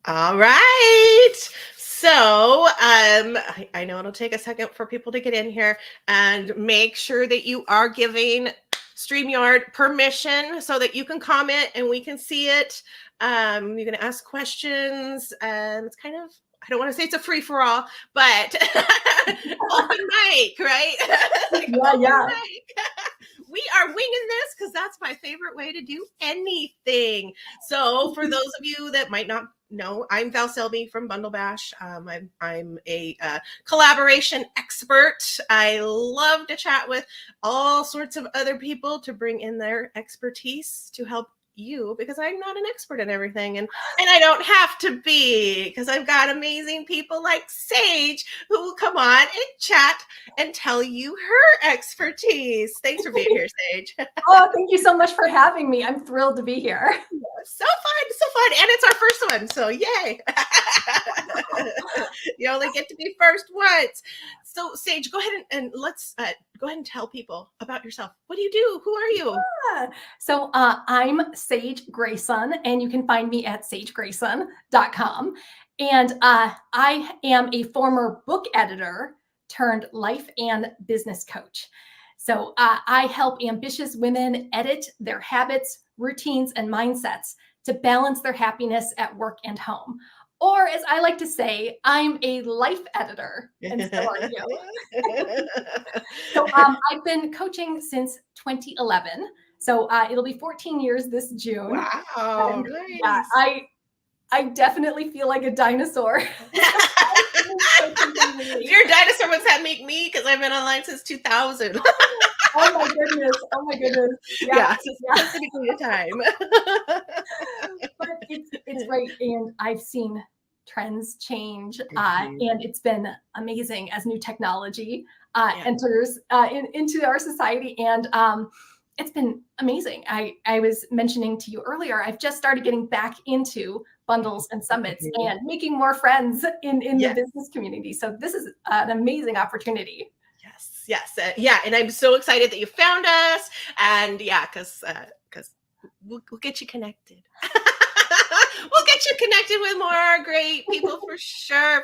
All right. So, I know it'll take a second for people to get in here and make sure that you are giving StreamYard permission so that you can comment and we can see it. You can ask questions, and it's kind of, I don't want to say it's a free for all, but open mic, right? Like Yeah, open yeah. mic. We are winging this because that's my favorite way to do anything. So, for those of you that might not know, I'm Val Selby from Bundle Bash. I'm a collaboration expert. I love to chat with all sorts of other people to bring in their expertise to help you, because I'm not an expert in everything, and I don't have to be, because I've got amazing people like Sage who will come on and chat and tell you her expertise. Thanks for being here, Sage. Oh, thank you so much for having me. I'm thrilled to be here. So fun, so fun. And it's our first one, so yay. You only get to be first once. So Sage, go ahead and let's go ahead and tell people about yourself. What do you do? Who are you? Yeah. So I'm Sage Grayson, and you can find me at sagegrayson.com. And I am a former book editor turned life and business coach. So I help ambitious women edit their habits, routines, and mindsets to balance their happiness at work and home. Or, as I like to say, I'm a life editor, and so are you. So I've been coaching since 2011. So it'll be 14 years this June. Wow, And nice. yeah, I definitely feel like a dinosaur. You're a dinosaur. What's that make me? Because I've been online since 2000. Oh my goodness. Oh my goodness. Yeah, just a degree of time. But it's right. And I've seen trends change. And it's been amazing as new technology enters into our society. And it's been amazing. I was mentioning to you earlier, I've just started getting back into bundles and summits and making more friends in the business community. So this is an amazing opportunity. Yes. Yeah. And I'm so excited that you found us. And yeah, because we'll get you connected. We'll get you connected with more great people for sure.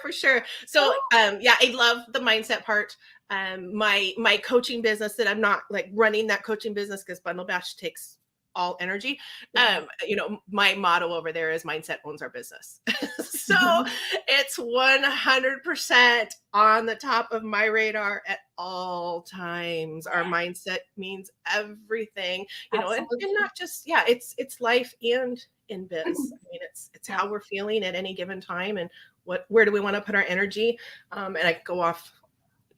So yeah, I love the mindset part. My coaching business, that I'm not like running that coaching business because Bundle Bash takes all energy. My motto over there is mindset owns our business. So it's 100% on the top of my radar at all times. Our mindset means everything, and not just, it's life and in biz. I mean, it's how we're feeling at any given time, and where do we want to put our energy. And I could go off.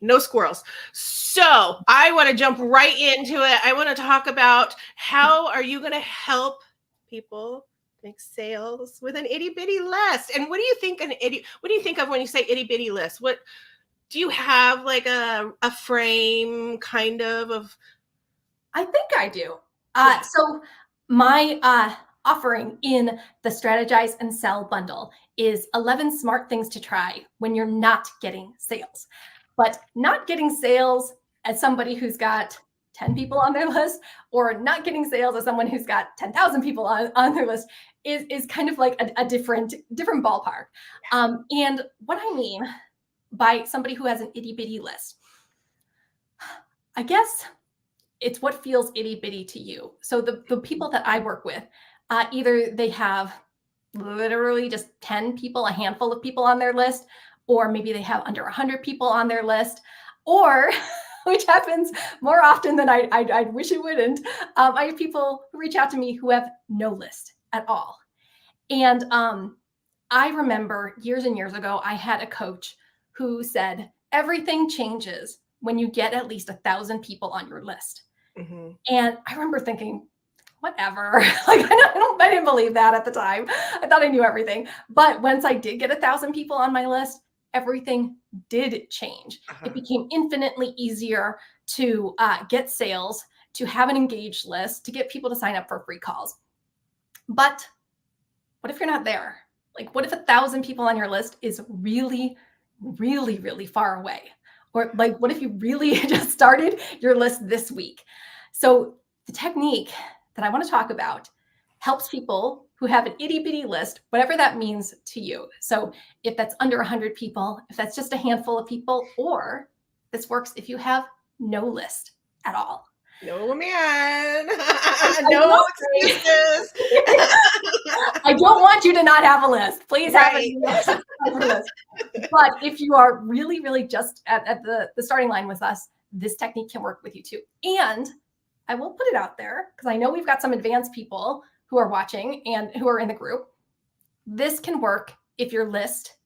No squirrels. So I want to jump right into it. I want to talk about, how are you going to help people make sales with an itty-bitty list? And what do you think what do you think of when you say itty-bitty list? What do you have, like a frame kind of? I think I do. So my offering in the Strategize and Sell bundle is 11 smart things to try when you're not getting sales. But not getting sales as somebody who's got 10 people on their list, or not getting sales as someone who's got 10,000 people on their list is kind of like a different ballpark. And what I mean by somebody who has an itty bitty list, I guess it's what feels itty bitty to you. So the people that I work with, either they have literally just 10 people, a handful of people on their list, or maybe they have under 100 people on their list, or which happens more often than I wish it wouldn't. I have people who reach out to me who have no list at all. And I remember years and years ago, I had a coach who said, everything changes when you get at least 1,000 people on your list. Mm-hmm. And I remember thinking, whatever. Like I didn't believe that at the time. I thought I knew everything. But once I did get 1,000 people on my list, everything did change. It became infinitely easier to get sales, to have an engaged list, to get people to sign up for free calls. But what if you're not there? Like, what if 1,000 people on your list is really, really, really far away? Or like, what if you really just started your list this week? So the technique that I want to talk about helps people who have an itty-bitty list, whatever that means to you. So if that's under 100 people, if that's just a handful of people, or this works if you have no list at all. No, man. I No excuses. I don't want you to not have a list. Please Right. have a list. But if you are really, really just at the starting line with us, this technique can work with you too. And I will put it out there because I know we've got some advanced people who are watching and who are in the group. This can work if your list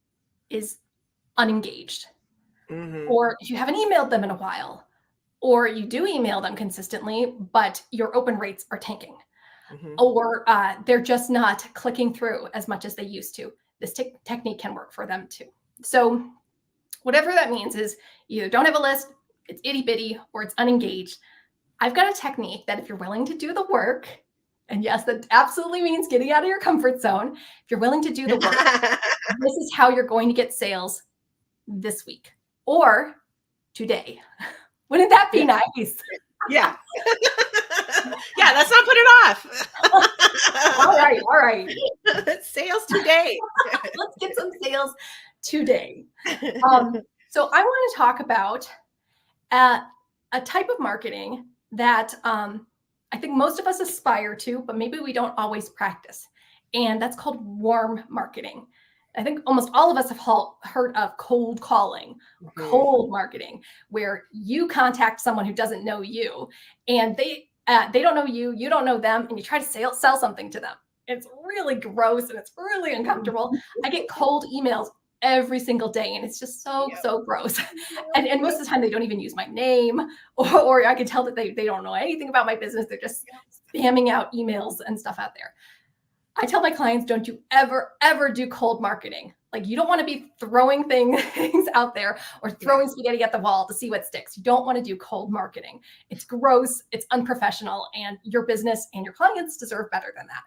is unengaged, or if you haven't emailed them in a while, or you do email them consistently, but your open rates are tanking, or they're just not clicking through as much as they used to. This technique can work for them too. So whatever that means is you either don't have a list, it's itty bitty, or it's unengaged. I've got a technique that if you're willing to do the work, and yes, that absolutely means getting out of your comfort zone. If you're willing to do the work, this is how you're going to get sales this week or today. Wouldn't that be nice? Yeah. Yeah, let's not put it off. All right. Sales today. Let's get some sales today. So I want to talk about a type of marketing that I think most of us aspire to, but maybe we don't always practice. And that's called warm marketing. I think almost all of us have heard of cold calling, cold marketing, where you contact someone who doesn't know you, and they don't know you, you don't know them, and you try to sell something to them. It's really gross and it's really uncomfortable. I get cold emails every single day, and it's just so gross. And most of the time they don't even use my name, or I can tell that they don't know anything about my business. They're just spamming out emails and stuff out there. I tell my clients, don't you ever do cold marketing. Like, you don't want to be throwing things out there or throwing spaghetti at the wall to see what sticks. You don't want to do cold marketing. It's gross, it's unprofessional, and your business and your clients deserve better than that.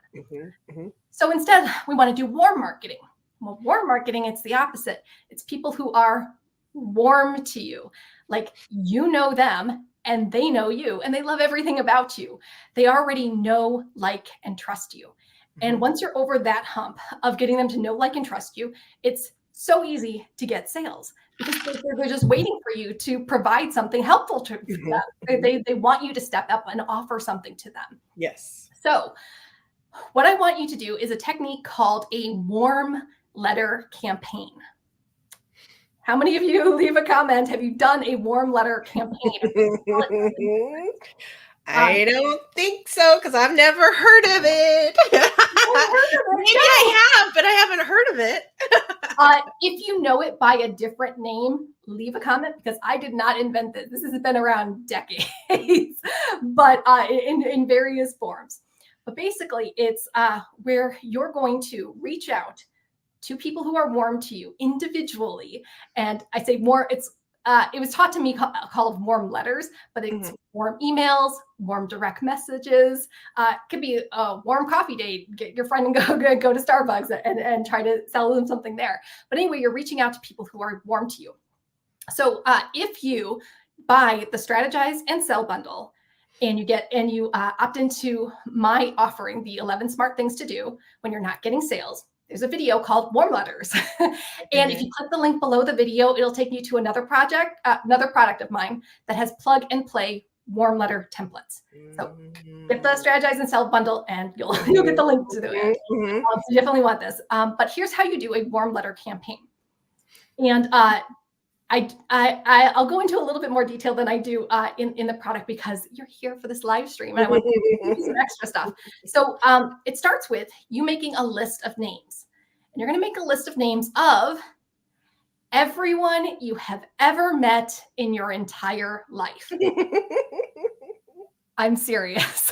So instead, we want to do warm marketing. Well, warm marketing, it's the opposite. It's people who are warm to you. Like, you know them and they know you and they love everything about you. They already know, like, and trust you. And once you're over that hump of getting them to know, like, and trust you, it's so easy to get sales because they're just waiting for you to provide something helpful to them. They want you to step up and offer something to them. Yes. So what I want you to do is a technique called a warm letter campaign. How many of you, leave a comment, have you done a warm letter campaign? I don't think so, because I've never heard of it. Maybe I have, but I haven't heard of it. If you know it by a different name, leave a comment, because I did not invent this. This has been around decades, but in various forms. But basically, it's where you're going to reach out to people who are warm to you individually. And I say more, it was taught to me called warm letters, but it's warm emails, warm direct messages. It could be a warm coffee date. Get your friend and go to Starbucks and try to sell them something there. But anyway, you're reaching out to people who are warm to you. So if you buy the Strategize and Sell bundle, and you opt into my offering, the 11 smart things to do when you're not getting sales, there's a video called Warm Letters. And if you click the link below the video, it'll take you to another product of mine that has plug and play warm letter templates. So get the Strategize and Sell bundle and you'll get the link to the end. So you definitely want this. But here's how you do a warm letter campaign. And I'll go into a little bit more detail than I do in the product, because you're here for this live stream and I want to do some extra stuff. So it starts with you making a list of names. And you're going to make a list of names of everyone you have ever met in your entire life. I'm serious.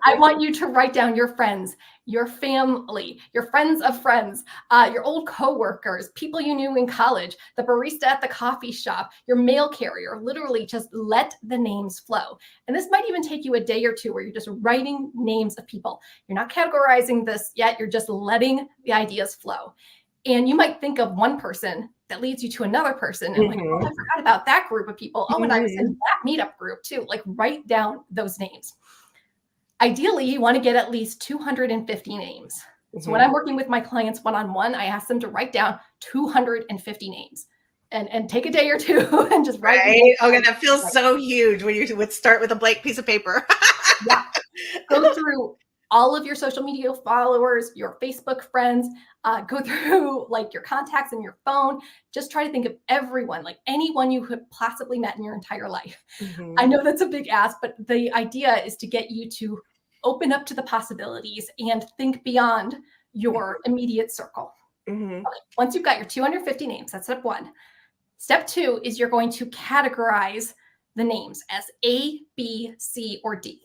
I want you to write down your friends, your family, your friends of friends, your old coworkers, people you knew in college, the barista at the coffee shop, your mail carrier. Literally just let the names flow. And this might even take you a day or two where you're just writing names of people. You're not categorizing this yet. You're just letting the ideas flow. And you might think of one person that leads you to another person. And like, oh, I forgot about that group of people. Oh, and I was in that meetup group too. Like, write down those names. Ideally, you want to get at least 250 names. So when I'm working with my clients one-on-one, I ask them to write down 250 names and take a day or two and just write. Right. Okay, that feels so huge when you would start with a blank piece of paper. Yeah. Go through all of your social media followers, your Facebook friends, go through like your contacts in your phone. Just try to think of everyone, like anyone you have possibly met in your entire life. I know that's a big ask, but the idea is to get you to open up to the possibilities and think beyond your immediate circle. Okay. Once you've got your 250 names, that's step one. Step two is you're going to categorize the names as A, B, C, or D.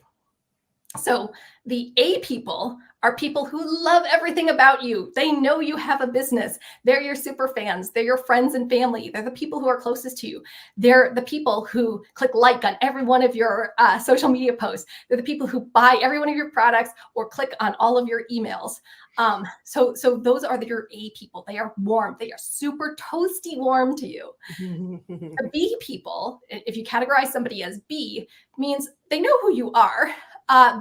So the A people are people who love everything about you. They know you have a business. They're your super fans. They're your friends and family. They're the people who are closest to you. They're the people who click like on every one of your social media posts. They're the people who buy every one of your products or click on all of your emails. So those are your A people. They are warm. They are super toasty warm to you. The B people, if you categorize somebody as B, means they know who you are.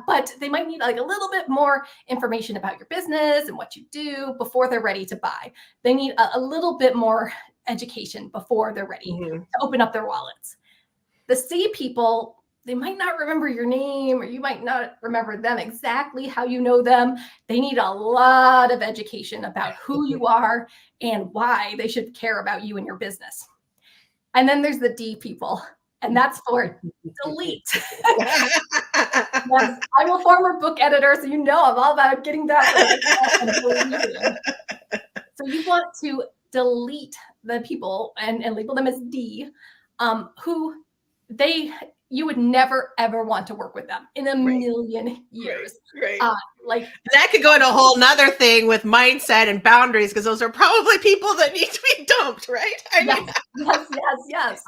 But they might need like a little bit more information about your business and what you do before they're ready to buy. They need a little bit more education before they're ready to open up their wallets. The C people, they might not remember your name, or you might not remember them exactly how you know them. They need a lot of education about who you are and why they should care about you and your business. And then there's the D people, and that's for delete. Yes, I'm a former book editor, so you know I'm all about getting that. So you want to delete the people and label them as D, who you would never ever want to work with them in a million years. Right. Like that could go into a whole nother thing with mindset and boundaries, because those are probably people that need to be dumped, right? Yes.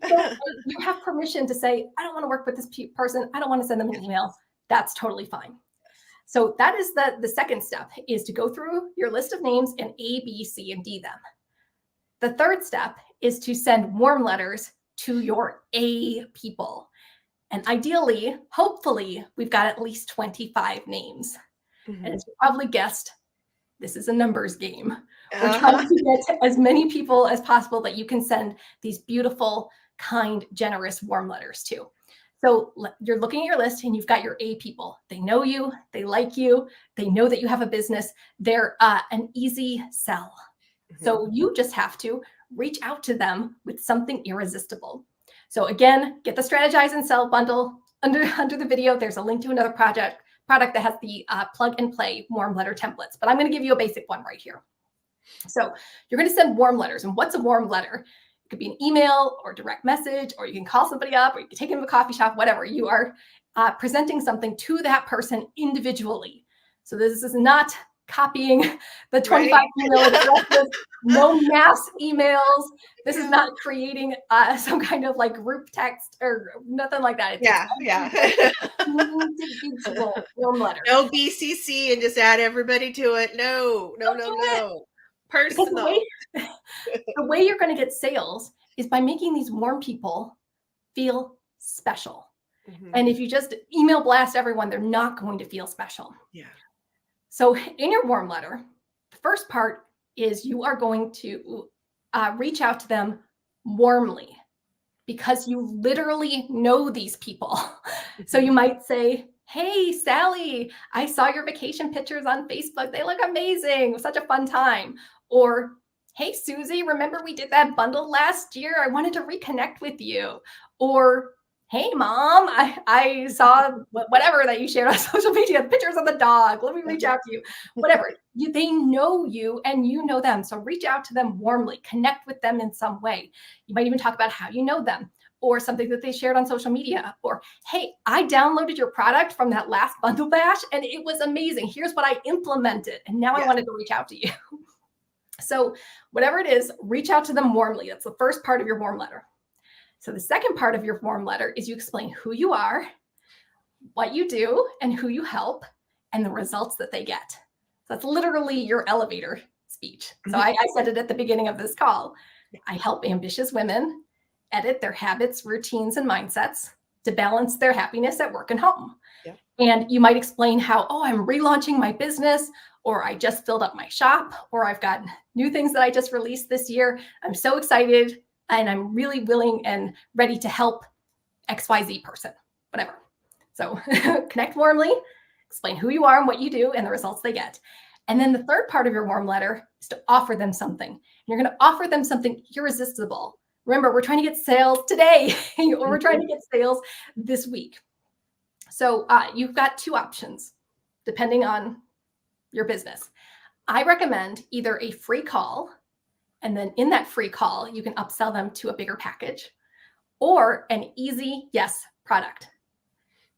So you have permission to say, I don't want to work with this person. I don't want to send them an email. That's totally fine. So that is the second step, is to go through your list of names and A, B, C, and D them. The third step is to send warm letters to your A people. And ideally, hopefully, we've got at least 25 names. And as you probably guessed, this is a numbers game. We're trying to get as many people as possible that you can send these beautiful, kind, generous, warm letters to. So you're looking at your list and you've got your A people. They know you, they like you, they know that you have a business. They're an easy sell. So you just have to reach out to them with something irresistible. So again, get the Strategize and Sell bundle. Under the video, there's a link to another product that has the plug and play warm letter templates, but I'm going to give you a basic one right here. So you're going to send warm letters. And what's a warm letter? It could be an email or direct message, or you can call somebody up, or you can take them to a coffee shop, whatever. You are presenting something to that person individually. So this is not copying the 25 email addresses, no mass emails. This is not creating some kind of like group text or nothing like that. Individual warm letter. No BCC and just add everybody to it. No. Personal. The way you're going to get sales is by making these warm people feel special. And if you just email blast everyone, they're not going to feel special. So in your warm letter, the first part is you are going to reach out to them warmly, because you literally know these people. So you might say, hey, Sally, I saw your vacation pictures on Facebook. They look amazing. It was such a fun time. Or, hey, Susie, remember we did that bundle last year? I wanted to reconnect with you. Or, hey, Mom, I saw whatever that you shared on social media, pictures of the dog. Let me reach out to you. Whatever. They know you and you know them. So reach out to them warmly. Connect with them in some way. You might even talk about how you know them, or something that they shared on social media. Or, hey, I downloaded your product from that last bundle bash and it was amazing. Here's what I implemented. And now I wanted to reach out to you. So whatever it is, reach out to them warmly. That's the first part of your warm letter. So the second part of your warm letter is you explain who you are, what you do, and who you help, and the results that they get. So that's literally your elevator speech. So I said it at the beginning of this call. I help ambitious women edit their habits, routines, and mindsets to balance their happiness at work and home. And you might explain how, oh, I'm relaunching my business, or I just filled up my shop, or I've got new things that I just released this year. I'm so excited, and I'm really willing and ready to help XYZ person, whatever. So connect warmly, explain who you are and what you do and the results they get. And then the third part of your warm letter is to offer them something. And you're going to offer them something irresistible. Remember, we're trying to get sales today, or we're trying to get sales this week. So you've got two options, depending on your business. I recommend either a free call, and then in that free call, you can upsell them to a bigger package, or an easy yes product.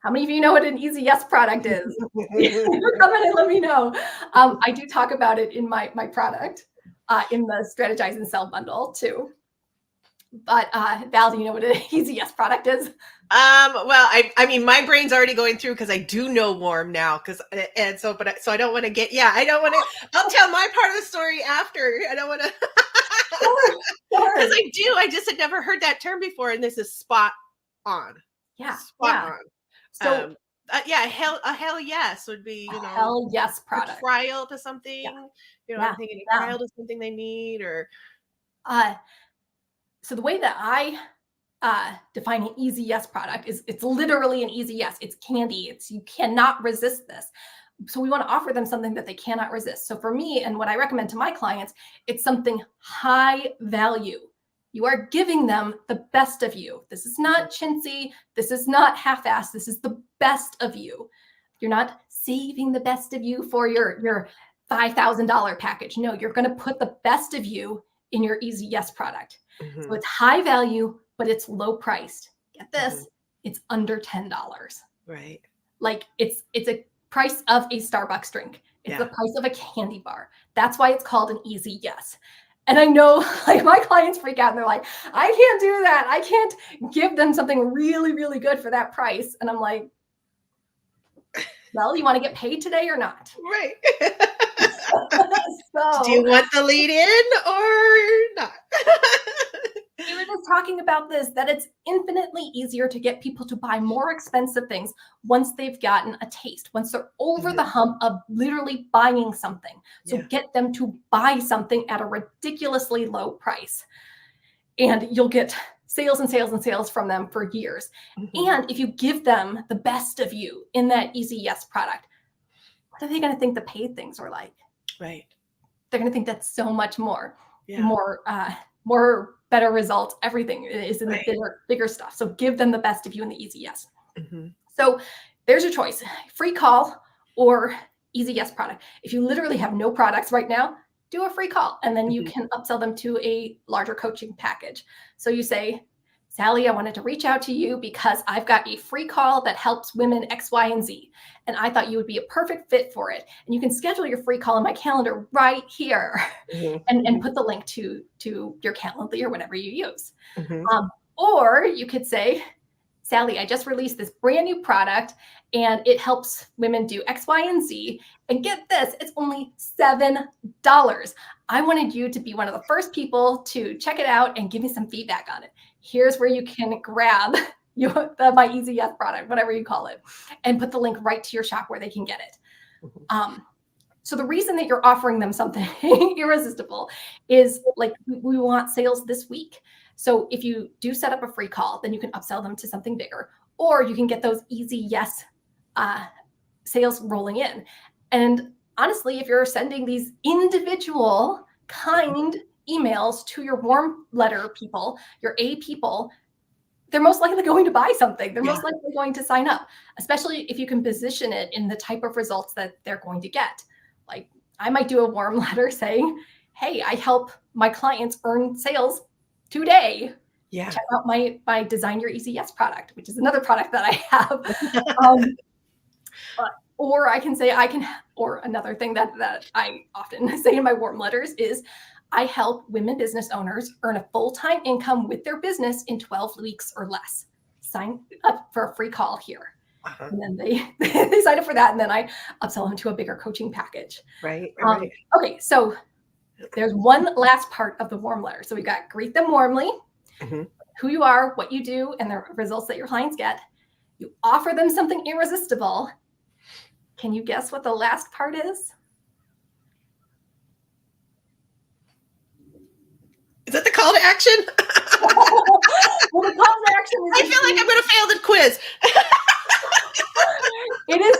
How many of you know what an easy yes product is? Comment and let me know. I do talk about it in my product, in the Strategize and Sell bundle too. But Val, do you know what an easy yes product is? Well, I mean, my brain's already going through because I do know warm now. So I don't want to get, I don't want to. I'll tell my part of the story after. I don't want to, because I just had never heard that term before, and this is spot on. Yeah, spot on. So a hell yes would be, a hell yes product. A trial to something. I'm thinking a trial to something they need, or. So the way that I define an easy yes product is it's literally an easy yes. It's candy. You cannot resist this. So we want to offer them something that they cannot resist. So for me, and what I recommend to my clients, it's something high value. You are giving them the best of you. This is not chintzy. This is not half-assed. This is the best of you. You're not saving the best of you for your $5,000 package. No, you're going to put the best of you in your easy yes product. Mm-hmm. So it's high value, but it's low priced. Get this, mm-hmm. It's under $10. Right. Like it's a price of a Starbucks drink. It's the price of a candy bar. That's why it's called an easy yes. And I know, like, my clients freak out and they're like, I can't do that. I can't give them something really, really good for that price. And I'm like, well, you want to get paid today or not? Right. So, do you want the lead in or not? We were just talking about this, that it's infinitely easier to get people to buy more expensive things once they've gotten a taste, once they're over the hump of literally buying something. So get them to buy something at a ridiculously low price. And you'll get sales and sales and sales from them for years. Mm-hmm. And if you give them the best of you in that easy yes product, what are they going to think the paid things are like? Right. They're going to think that's so much more, more better results. Everything is in the bigger stuff. So give them the best of you in the easy yes. Mm-hmm. So there's your choice: free call or easy yes product. If you literally have no products right now, do a free call, and then you can upsell them to a larger coaching package. So you say, Sally, I wanted to reach out to you because I've got a free call that helps women X, Y, and Z. And I thought you would be a perfect fit for it. And you can schedule your free call in my calendar right here, and put the link to your Calendly or whatever you use. Or you could say, Sally, I just released this brand new product and it helps women do X, Y, and Z. And get this, it's only $7. I wanted you to be one of the first people to check it out and give me some feedback on it. Here's where you can grab my easy yes product, whatever you call it, and put the link right to your shop where they can get it. So the reason that you're offering them something irresistible is, like, we want sales this week. So if you do set up a free call, then you can upsell them to something bigger, or you can get those easy yes sales rolling in. And honestly, if you're sending these individual kind emails to your warm letter people, your A people, they're most likely going to buy something. They're most likely going to sign up, especially if you can position it in the type of results that they're going to get. Like, I might do a warm letter saying, hey, I help my clients earn sales today. Check out my Design Your Easy Yes product, which is another product that I have. Or I can say or another thing that I often say in my warm letters is, I help women business owners earn a full-time income with their business in 12 weeks or less. Sign up for a free call here. And then they sign up for that, and then I upsell them to a bigger coaching package. Right. Okay, so there's one last part of the warm letter. So we got greet them warmly, who you are, what you do, and the results that your clients get. You offer them something irresistible, Can you guess what the last part is? Is that the call to action? Well, the call to action is I feel like I'm going to fail the quiz. it is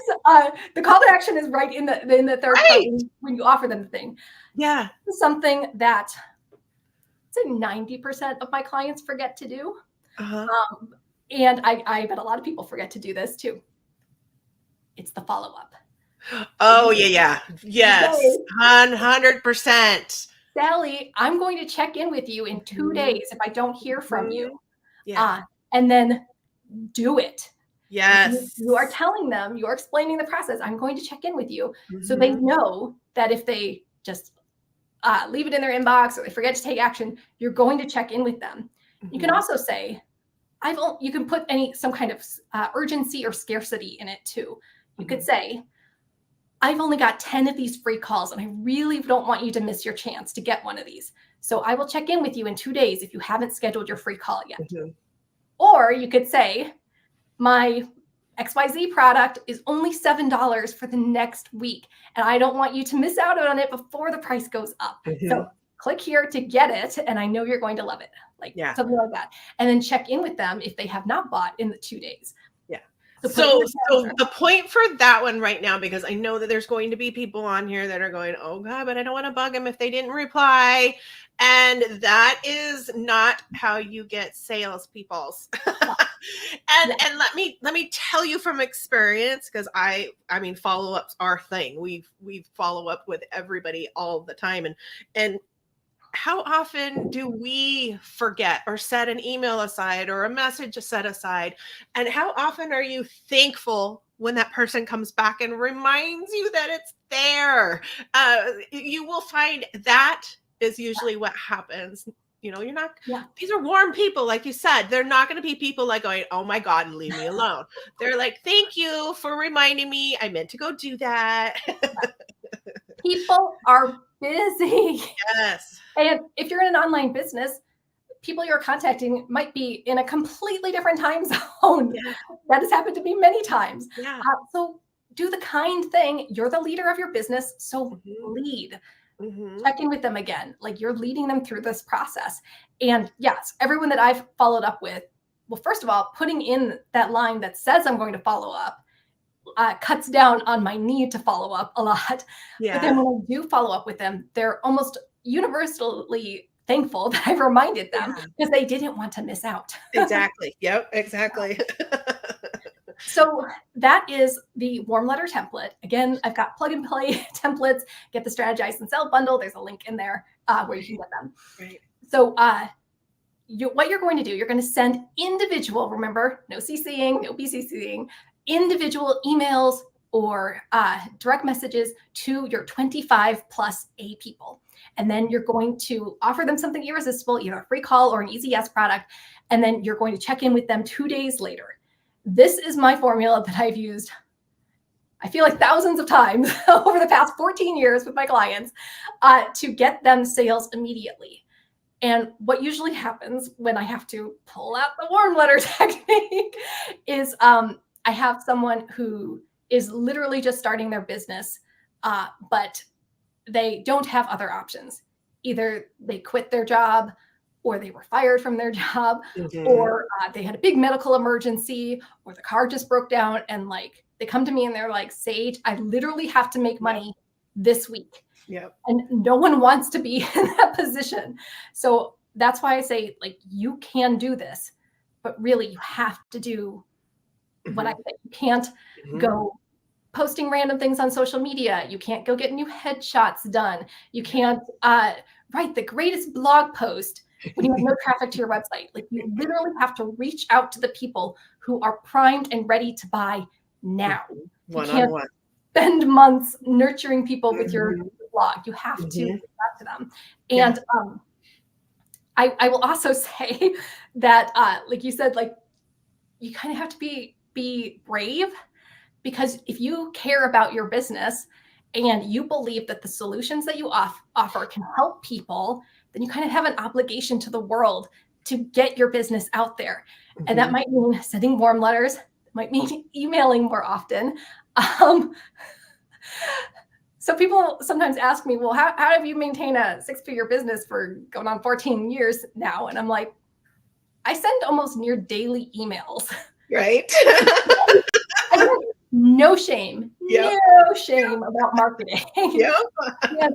the call to action is right in the third part when you offer them the thing. Yeah. Something that I'd say 90% of my clients forget to do. And I bet a lot of people forget to do this too. It's the follow-up. Oh, yeah. Yes. 100%. Sally, I'm going to check in with you in 2 days if I don't hear from you. Yeah. And then do it. Yes. You are telling them, you're explaining the process. I'm going to check in with you. So they know that if they just leave it in their inbox or they forget to take action, you're going to check in with them. You can also say, you can put some kind of urgency or scarcity in it too. You could say, I've only got 10 of these free calls and I really don't want you to miss your chance to get one of these. So I will check in with you in 2 days if you haven't scheduled your free call yet. Or you could say, my XYZ product is only $7 for the next week, and I don't want you to miss out on it before the price goes up. So click here to get it, and I know you're going to love it. Something like that. And then check in with them if they have not bought in the 2 days. So the point for that one right now, because I know that there's going to be people on here that are going, oh God, but I don't want to bug them if they didn't reply. And that is not how you get sales, peoples. And let me tell you from experience, because I mean, follow-ups are thing. We follow up with everybody all the time. And how often do we forget or set an email aside or a message set aside? And how often are you thankful when that person comes back and reminds you that it's there? You will find that is usually what happens. You're not, these are warm people. Like you said, they're not going to be people like going, oh my God, leave me alone. They're like, thank you for reminding me. I meant to go do that. People are busy. Yes. And if you're in an online business, people you're contacting might be in a completely different time zone. That has happened to me many times. So do the kind thing. You're the leader of your business. So lead. Check in with them again. Like, you're leading them through this process. And yes, everyone that I've followed up with, well, first of all, putting in that line that says I'm going to follow up cuts down on my need to follow up a lot. But then when I do follow up with them, they're almost universally thankful that I've reminded them because they didn't want to miss out. Exactly. Yep, exactly. So that is the warm letter template. Again, I've got plug and play templates. Get the Strategize and Sell bundle. There's a link in there where you can get them. Right. So what you're going to do, you're going to send individual, remember, no CCing, no BCCing, individual emails or direct messages to your 25 plus A people. And then you're going to offer them something irresistible, either a free call or an easy yes product. And then you're going to check in with them 2 days later. This is my formula that I've used, I feel like, thousands of times over the past 14 years with my clients to get them sales immediately. And what usually happens when I have to pull out the warm letter technique is I have someone who is literally just starting their business, but they don't have other options. Either they quit their job, or they were fired from their job, or they had a big medical emergency, or the car just broke down, and like they come to me and they're like, Sage, I literally have to make money this week. And no one wants to be in that position. So that's why I say, like, you can do this, but really you have to do what I say. You can't go posting random things on social media. You can't go get new headshots done. You can't write the greatest blog post when you have no traffic to your website. Like, you literally have to reach out to the people who are primed and ready to buy now. One-on-one. Spend months nurturing people with your blog. You have to reach out to them. And I will also say that, like you said, like, you kind of have to be brave, because if you care about your business and you believe that the solutions that you offer can help people, then you kind of have an obligation to the world to get your business out there. And that might mean sending warm letters, might mean emailing more often. Um, so people sometimes ask me, well, how have you maintained a 6-figure business for going on 14 years now? And I'm like, I send almost near daily emails. Right. I have no shame, Yep. no shame about marketing. Yep. And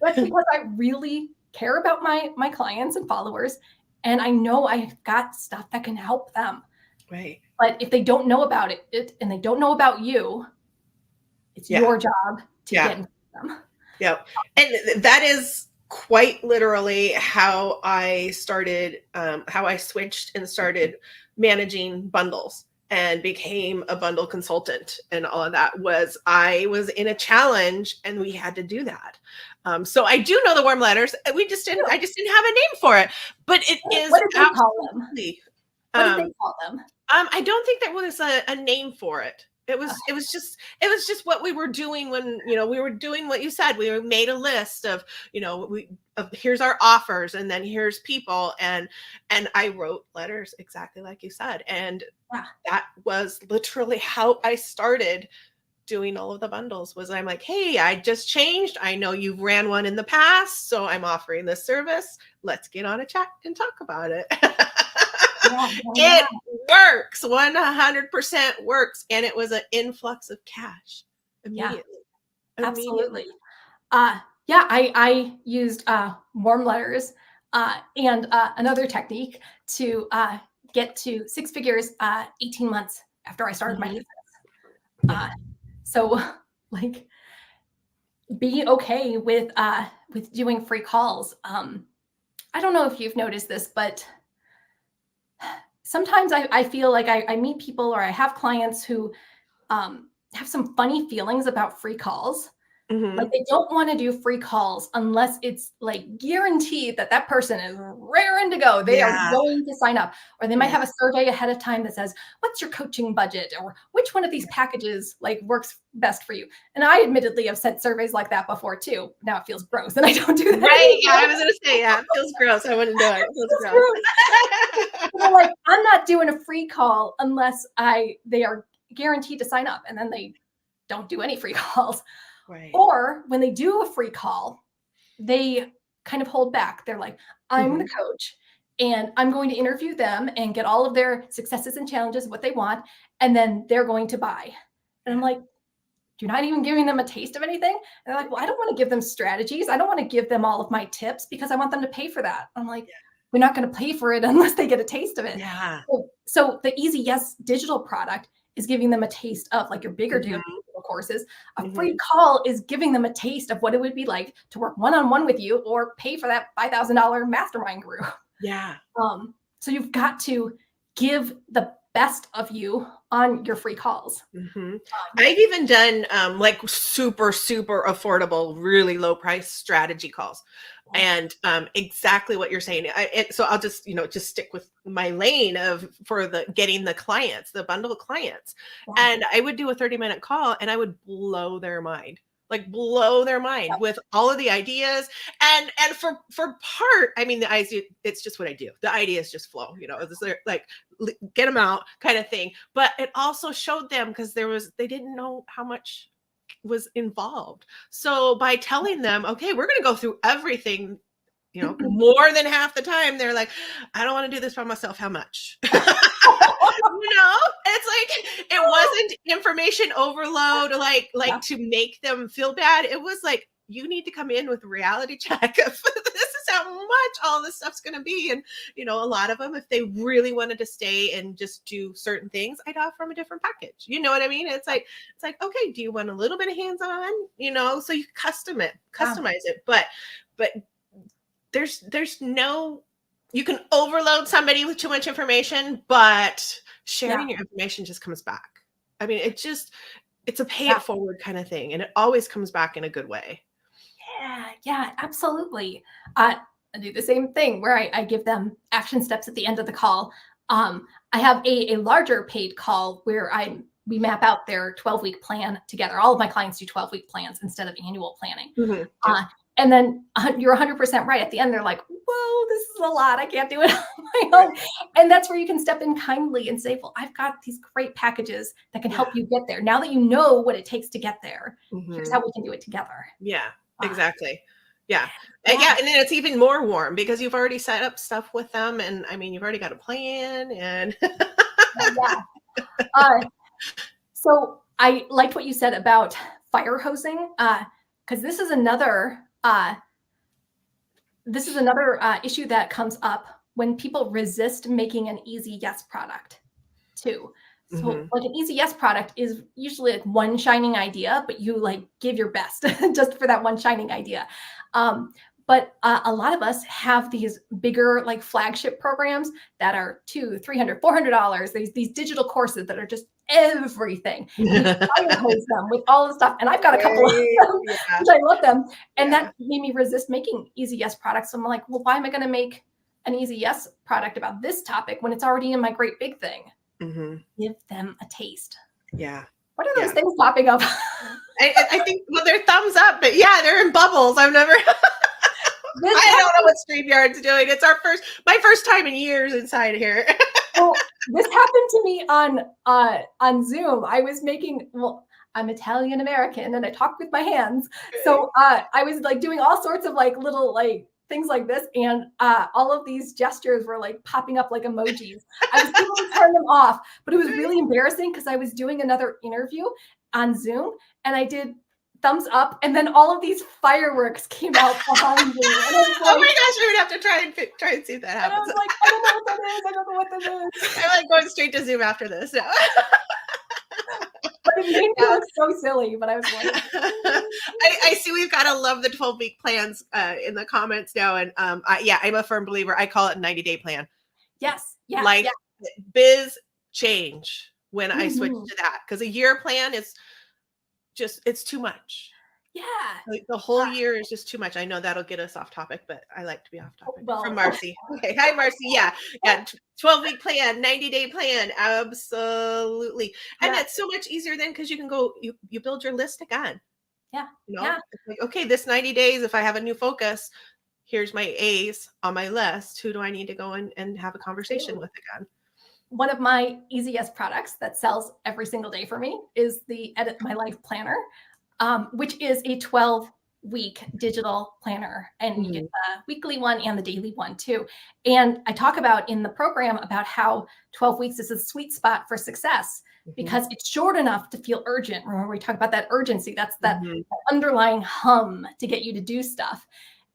that's because I really care about my clients and followers, and I know I've got stuff that can help them. Right. But if they don't know about it and they don't know about you, it's Yeah. your job to Yeah. get in them. Yep. And that is quite literally how I started, how I switched and started managing bundles and became a bundle consultant. And all of that was, I was in a challenge and we had to do that. So I do know the warm letters. I just didn't have a name for it, but it is What did they call them? absolutely. What did they call them? I don't think there was a name for it. It was just what we were doing when, we were doing what you said. We made a list of, here's our offers, and then here's people, and I wrote letters exactly like you said. And that was literally how I started doing all of the bundles. Was I'm like, hey, I just changed. I know you've ran one in the past, so I'm offering this service. Let's get on a chat and talk about it. It works. 100% works. And it was an influx of cash immediately. Absolutely. I used warm letters and another technique to get to 6 figures 18 months after I started my business. So like, be okay with doing free calls. I don't know if you've noticed this, but sometimes I feel like I meet people or I have clients who have some funny feelings about free calls. Like, they don't want to do free calls unless it's like guaranteed that that person is raring to go. They are going to sign up. Or they might have a survey ahead of time that says, what's your coaching budget? Or which one of these packages like works best for you? And I admittedly have sent surveys like that before too. Now it feels gross and I don't do that. Right. Yeah, I was going to say, it feels gross. I wouldn't do it. It feels gross. Like, I'm not doing a free call unless they are guaranteed to sign up, and then they don't do any free calls. Right. Or when they do a free call, they kind of hold back. They're like, I'm the coach and I'm going to interview them and get all of their successes and challenges, what they want, and then they're going to buy. And I'm like, you're not even giving them a taste of anything? And they're like, well, I don't want to give them strategies. I don't want to give them all of my tips because I want them to pay for that. I'm like, we're not going to pay for it unless they get a taste of it. Yeah. So the Easy Yes digital product is giving them a taste of like your bigger digital courses. A free call is giving them a taste of what it would be like to work one-on-one with you or pay for that $5,000 mastermind group. Yeah. So you've got to give the best of you on your free calls. I've even done like super, super affordable, really low price strategy calls. And exactly what you're saying. So I'll just, just stick with my lane for getting the clients, the bundle of clients. And I would do a 30-minute call and I would blow their mind. With all of the ideas. And for part, I mean, it's just what I do. The ideas just flow, it's like, get them out kind of thing. But it also showed them, because they didn't know how much was involved. So by telling them, okay, we're going to go through everything, more than half the time, they're like, I don't want to do this by myself. How much? It's like, it wasn't information overload, like to make them feel bad. It was like, you need to come in with a reality check of this is how much all this stuff's going to be. And, a lot of them, if they really wanted to stay and just do certain things, I'd offer them a different package. You know what I mean? It's like, okay, do you want a little bit of hands-on, so you customize it, but there's no, you can overload somebody with too much information, but sharing your information just comes back. I mean, it's a pay it forward kind of thing. And it always comes back in a good way. Yeah, absolutely. I do the same thing where I give them action steps at the end of the call. I have a larger paid call where we map out their 12-week plan together. All of my clients do 12-week plans instead of annual planning. And then you're 100% right. At the end, they're like, whoa, this is a lot. I can't do it on my own. And that's where you can step in kindly and say, well, I've got these great packages that can help you get there. Now that you know what it takes to get there, here's how we can do it together. Yeah, exactly. Yeah. Yeah. And then it's even more warm because you've already set up stuff with them. And I mean, you've already got a plan and so I liked what you said about fire hosing, because this is another issue that comes up when people resist making an easy yes product too. So like an easy yes product is usually like one shining idea, but you like give your best just for that one shining idea. But a lot of us have these bigger like flagship programs that are $200, $300, $400. These digital courses that are just everything. And you fire hose them with all the stuff. And I've got a couple of them, which I love them. And that made me resist making easy yes products. So I'm like, well, why am I going to make an easy yes product about this topic when it's already in my great big thing? Give them a taste. Yeah. What are those things popping up? I think, well, they're thumbs up, but yeah, they're in bubbles. I've never... I don't know what StreamYard's doing. It's my first time in years inside here. Well, this happened to me on Zoom. I was I'm Italian American and I talk with my hands. So I was like doing all sorts of like little like things like this. And all of these gestures were like popping up like emojis. I was able to turn them off, but it was really embarrassing because I was doing another interview on Zoom and I did thumbs up, and then all of these fireworks came out behind me. And I was like, oh my gosh, I would have to try and see if that happens. And I was like, I don't know what that is. I don't know what that is. I'm like going straight to Zoom after this. No. But it made me look so silly, but I was like, I see we've got to love the 12-week plans in the comments now. And I'm a firm believer. I call it a 90-day plan. Yes. Yeah. Like biz change when I switch to that. Because a year plan is it's too much. Yeah. Like the whole year is just too much. I know that'll get us off topic, but I like to be off topic. From Marcy. Okay. Hi, Marcy. Yeah. 12-week plan, 90-day plan. Absolutely. And that's so much easier then because you can go, you build your list again. Yeah. It's like, okay, this 90 days, if I have a new focus, here's my A's on my list. Who do I need to go and have a conversation with again? One of my easy yes products that sells every single day for me is the Edit My Life Planner, which is a 12-week digital planner. And you get the weekly one and the daily one too. And I talk about in the program about how 12 weeks is a sweet spot for success because it's short enough to feel urgent. Remember, we talked about that urgency. That's that underlying hum to get you to do stuff.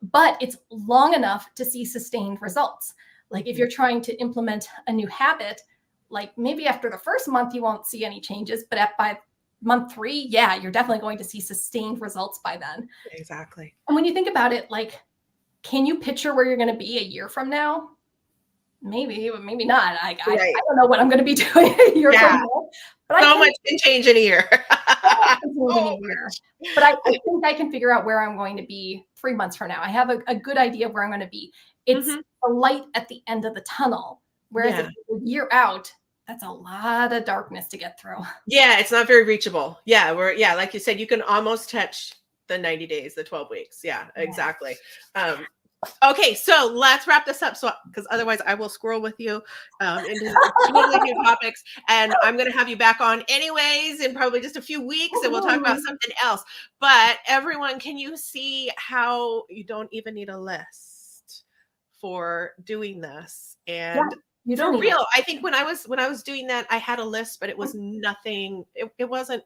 But it's long enough to see sustained results. Like if you're trying to implement a new habit, like maybe after the first month, you won't see any changes, but by month 3, you're definitely going to see sustained results by then. Exactly. And when you think about it, like, can you picture where you're going to be a year from now? Maybe, but maybe not. I don't know what I'm going to be doing a year from now. But so much can change in a year. But I think I can figure out where I'm going to be 3 months from now. I have a good idea of where I'm going to be. It's a light at the end of the tunnel. Whereas if you're a year out, that's a lot of darkness to get through. Yeah, it's not very reachable. Like you said, you can almost touch the 90 days, the 12 weeks. Yeah, exactly. Okay, so let's wrap this up. So, because otherwise I will squirrel with you into totally new topics, and I'm going to have you back on anyways in probably just a few weeks, and we'll talk about something else. But everyone, can you see how you don't even need a list for doing this? And you don't for real, I think when I was doing that, I had a list, but it was nothing. It wasn't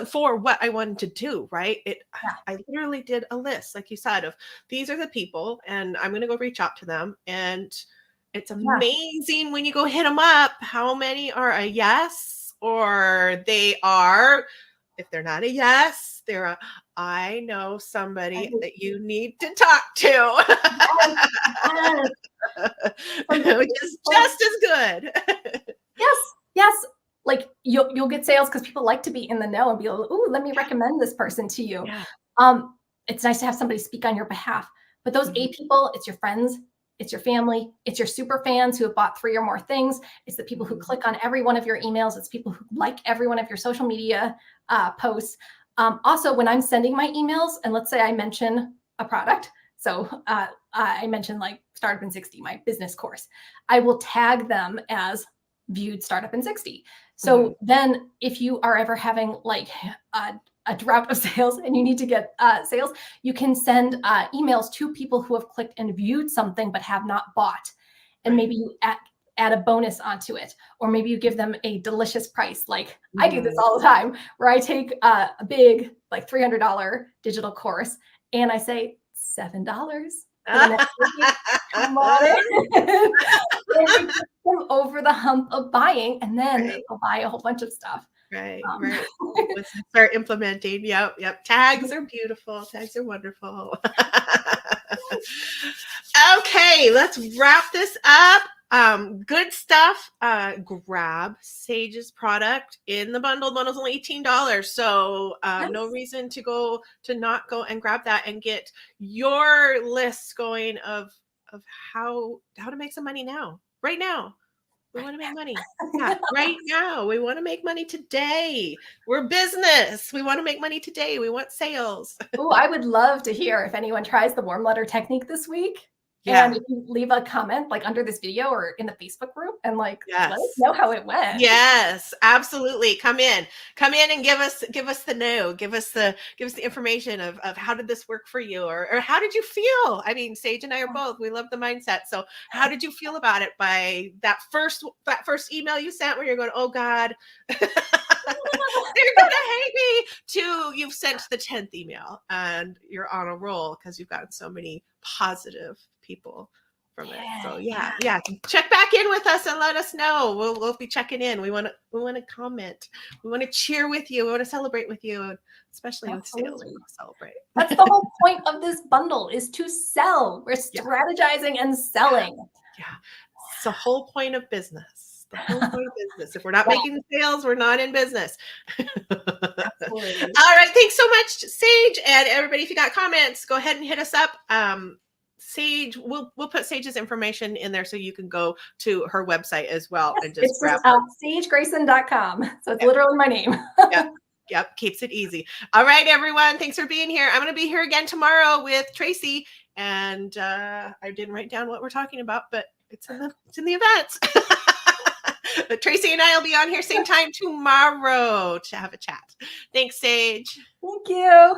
for what I wanted to do, right? I literally did a list, like you said, of these are the people, and I'm going to go reach out to them. And it's amazing when you go hit them up, how many are a yes, or they are, if they're not a yes, they're a, I know somebody that you need to talk to. Which is just as good. Yes. Like you'll get sales because people like to be in the know and be like, ooh, let me recommend this person to you. It's nice to have somebody speak on your behalf. But those 8 people, it's your friends, it's your family, it's your super fans who have bought 3 or more things. It's the people who click on every one of your emails. It's people who like every one of your social media posts. Also, when I'm sending my emails, and let's say I mention a product, So I mentioned like Startup in 60, my business course. I will tag them as viewed Startup in 60. So then if you are ever having like a drought of sales and you need to get sales, you can send emails to people who have clicked and viewed something but have not bought. And maybe you add a bonus onto it, or maybe you give them a delicious price. Like I do this all the time, where I take a big like $300 digital course and I say $7 for the next week. Come on in. And we get them over the hump of buying, and then they'll buy a whole bunch of stuff. Right. Let's start implementing. Yep. Tags are beautiful. Tags are wonderful. Okay, let's wrap this up. Good stuff. Grab Sage's product in the bundle. The bundle's only $18. So no reason to not go and grab that and get your lists going of how to make some money now. Right now. We want to make money. Yeah, right now. We want to make money today. We're business. We want to make money today. We want sales. Oh, I would love to hear if anyone tries the warm letter technique this week. Yeah. And if you leave a comment like under this video or in the Facebook group and like let us know how it went. Yes, absolutely. Come in and give us the no, give us the information of how did this work for you, or how did you feel? I mean, Sage and I are both, we love the mindset. So how did you feel about it by that first email you sent where you're going, oh God, they're gonna hate me, to you've sent the 10th email and you're on a roll because you've gotten so many positive people from it. So yeah. Check back in with us and let us know. We'll be checking in. We want to comment. We want to cheer with you. We want to celebrate with you, especially with sales. We want to celebrate. That's the whole point of this bundle, is to sell. We're strategizing and selling. Yeah. It's the whole point of business. The whole point of business. If we're not making sales, we're not in business. Absolutely. All right. Thanks so much, Sage. And everybody, if you got comments, go ahead and hit us up. Sage, we'll put Sage's information in there so you can go to her website as well and just grab her. SageGrayson.com. So it's literally my name. Yep. Keeps it easy. All right, everyone. Thanks for being here. I'm going to be here again tomorrow with Tracy. And I didn't write down what we're talking about, but it's in the events. But Tracy and I will be on here same time tomorrow to have a chat. Thanks, Sage. Thank you.